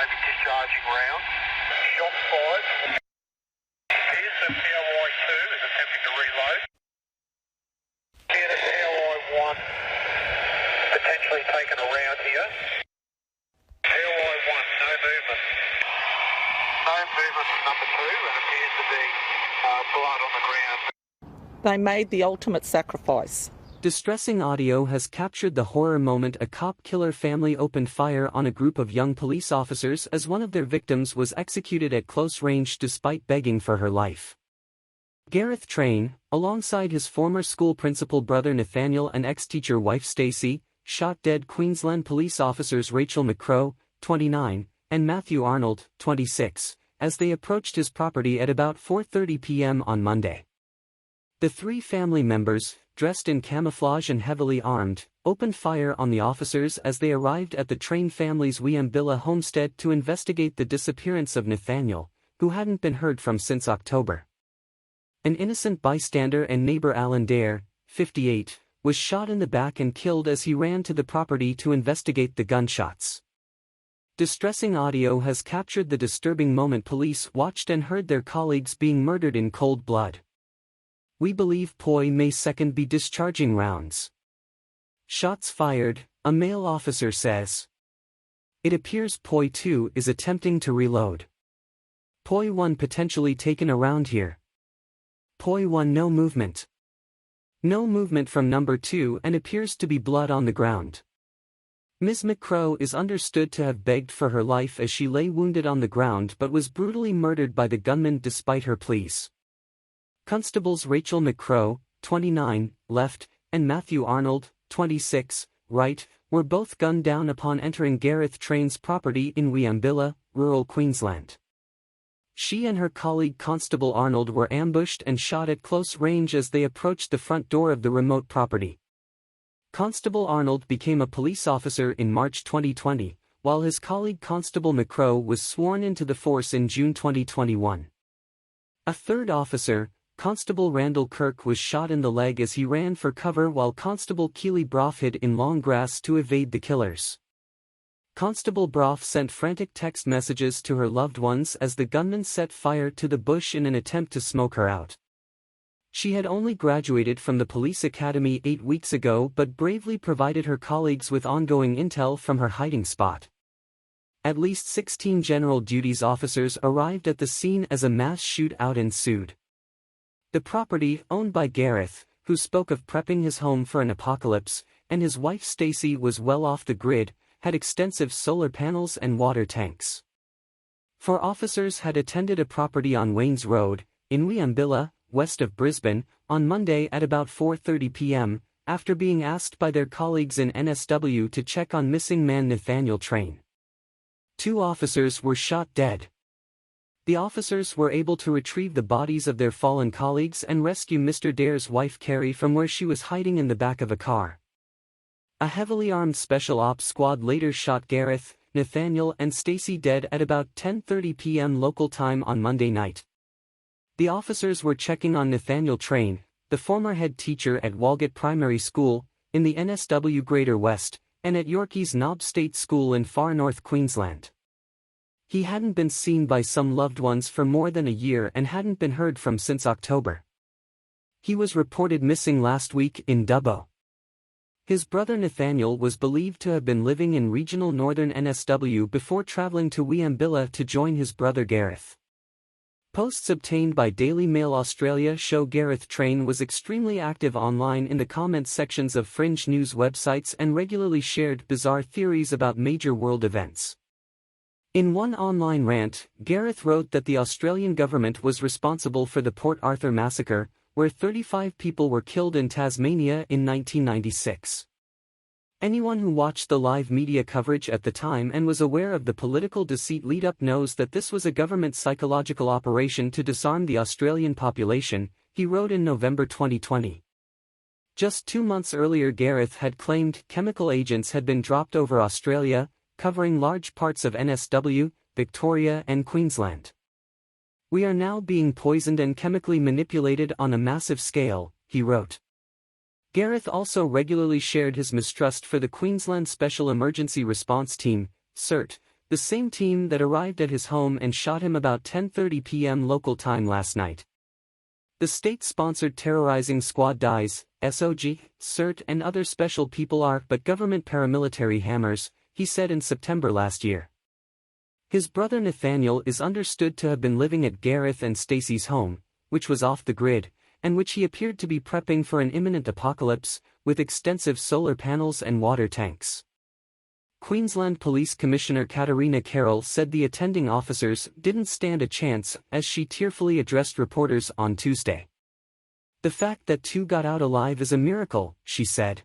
may be discharging rounds. Shot fired. Here's the PLY-2 is attempting to reload. Here the PLY-1 potentially taking a round here. PLY-1, no movement. No movement from number 2 and appears to be blood on the ground. They made the ultimate sacrifice. Distressing audio has captured the horror moment a cop-killer family opened fire on a group of young police officers as one of their victims was executed at close range despite begging for her life. Gareth Train, alongside his former school principal brother Nathaniel and ex-teacher wife Stacey, shot dead Queensland police officers Rachel McCrow, 29, and Matthew Arnold, 26, as they approached his property at about 4:30 p.m. on Monday. The three family members, dressed in camouflage and heavily armed, opened fire on the officers as they arrived at the Train family's Wieambilla homestead to investigate the disappearance of Nathaniel, who hadn't been heard from since October. An innocent bystander and neighbour Alan Dare, 58, was shot in the back and killed as he ran to the property to investigate the gunshots. Distressing audio has captured the disturbing moment police watched and heard their colleagues being murdered in cold blood. We believe Poi may second be discharging rounds. Shots fired, a male officer says. It appears Poi 2 is attempting to reload. Poi 1 potentially taken a round here. Poi 1 no movement. No movement from number 2 and appears to be blood on the ground. Ms. McCrow is understood to have begged for her life as she lay wounded on the ground but was brutally murdered by the gunman despite her pleas. Constables Rachel McCrow, 29, left, and Matthew Arnold, 26, right, were both gunned down upon entering Gareth Train's property in Wieambilla, rural Queensland. She and her colleague Constable Arnold were ambushed and shot at close range as they approached the front door of the remote property. Constable Arnold became a police officer in March 2020, while his colleague Constable McCrow was sworn into the force in June 2021. A third officer, Constable Randall Kirk, was shot in the leg as he ran for cover while Constable Keely Brough hid in long grass to evade the killers. Constable Brough sent frantic text messages to her loved ones as the gunman set fire to the bush in an attempt to smoke her out. She had only graduated from the police academy 8 weeks ago but bravely provided her colleagues with ongoing intel from her hiding spot. At least 16 general duties officers arrived at the scene as a mass shootout ensued. The property, owned by Gareth, who spoke of prepping his home for an apocalypse, and his wife Stacey was well off the grid, had extensive solar panels and water tanks. Four officers had attended a property on Waynes Road, in Wieambilla, west of Brisbane, on Monday at about 4:30 p.m., after being asked by their colleagues in NSW to check on missing man Nathaniel Train. 2 officers were shot dead. The officers were able to retrieve the bodies of their fallen colleagues and rescue Mr. Dare's wife Carrie from where she was hiding in the back of a car. A heavily armed special ops squad later shot Gareth, Nathaniel and Stacey dead at about 10:30 p.m. local time on Monday night. The officers were checking on Nathaniel Train, the former head teacher at Walgett Primary School, in the NSW Greater West, and at Yorkeys Knob State School in far north Queensland. He hadn't been seen by some loved ones for more than a year and hadn't been heard from since October. He was reported missing last week in Dubbo. His brother Nathaniel was believed to have been living in regional northern NSW before travelling to Wieambilla to join his brother Gareth. Posts obtained by Daily Mail Australia show Gareth Train was extremely active online in the comments sections of fringe news websites and regularly shared bizarre theories about major world events. In one online rant, Gareth wrote that the Australian government was responsible for the Port Arthur massacre, where 35 people were killed in Tasmania in 1996. Anyone who watched the live media coverage at the time and was aware of the political deceit lead-up knows that this was a government psychological operation to disarm the Australian population, he wrote in November 2020. Just 2 months earlier Gareth had claimed chemical agents had been dropped over Australia, covering large parts of NSW, Victoria and Queensland. We are now being poisoned and chemically manipulated on a massive scale, he wrote. Gareth also regularly shared his mistrust for the Queensland Special Emergency Response Team, CERT, the same team that arrived at his home and shot him about 10:30 p.m. local time last night. The state-sponsored terrorizing squad dies, SOG, CERT and other special people are but government paramilitary hammers, he said in September last year. His brother Nathaniel is understood to have been living at Gareth and Stacey's home, which was off the grid, and which he appeared to be prepping for an imminent apocalypse, with extensive solar panels and water tanks. Queensland Police Commissioner Katarina Carroll said the attending officers didn't stand a chance as she tearfully addressed reporters on Tuesday. "The fact that two got out alive is a miracle," she said.